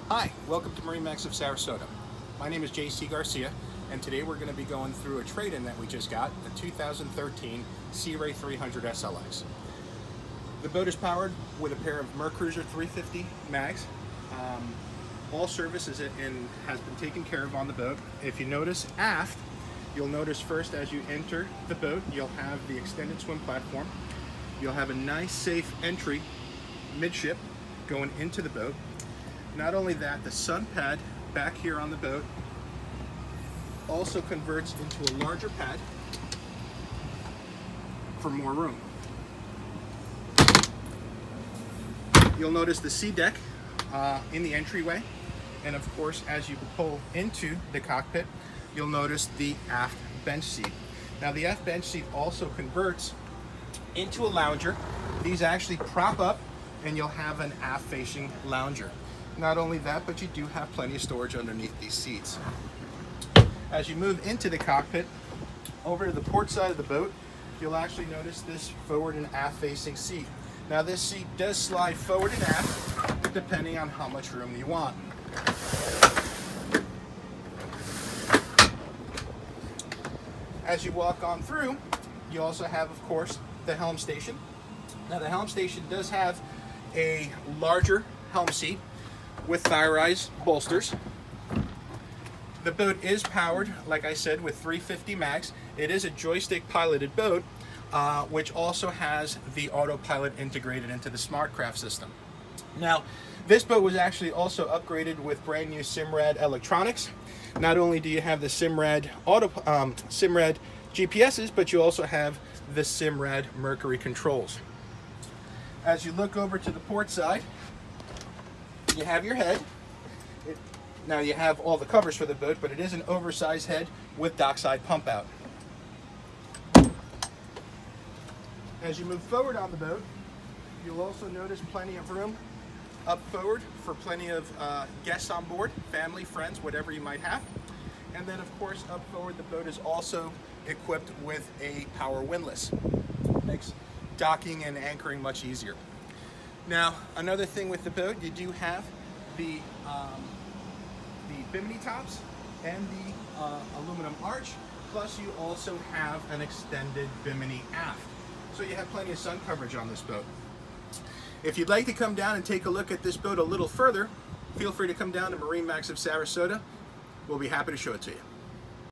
Hi, welcome to MarineMax of Sarasota. My name is JC Garcia, and today we're going to be going through a trade-in that we just got, a 2013 Sea Ray 300 SLX. The boat is powered with a pair of Mercruiser 350 mags. All services and has been taken care of on the boat. If you notice aft, you'll notice first as you enter the boat, you'll have the extended swim platform. You'll have a nice safe entry midship going into the boat. Not only that, the sun pad back here on the boat also converts into a larger pad for more room. You'll notice the sea deck in the entryway, and of course as you pull into the cockpit, you'll notice the aft bench seat. Now the aft bench seat also converts into a lounger. These actually prop up and you'll have an aft facing lounger. Not only that, but you do have plenty of storage underneath these seats. As you move into the cockpit, over to the port side of the boat, you'll actually notice this forward and aft facing seat. Now this seat does slide forward and aft depending on how much room you want. As you walk on through, you also have, of course, the helm station. Now the helm station does have a larger helm seat with thigh-rise bolsters. The boat is powered, like I said, with 350 mags. It is a joystick piloted boat, which also has the autopilot integrated into the SmartCraft system. Now, this boat was actually also upgraded with brand new Simrad electronics. Not only do you have the Simrad Simrad GPSs, but you also have the Simrad Mercury controls. As you look over to the port side, you have your head. Now you have all the covers for the boat, but it is an oversized head with dockside pump out. As you move forward on the boat, you'll also notice plenty of room up forward for plenty of guests on board, family, friends, whatever you might have. And then of course up forward the boat is also equipped with a power windlass. Makes docking and anchoring much easier. Now, another thing with the boat, you do have the bimini tops and the aluminum arch, plus you also have an extended bimini aft. So you have plenty of sun coverage on this boat. If you'd like to come down and take a look at this boat a little further, feel free to come down to MarineMax of Sarasota. We'll be happy to show it to you.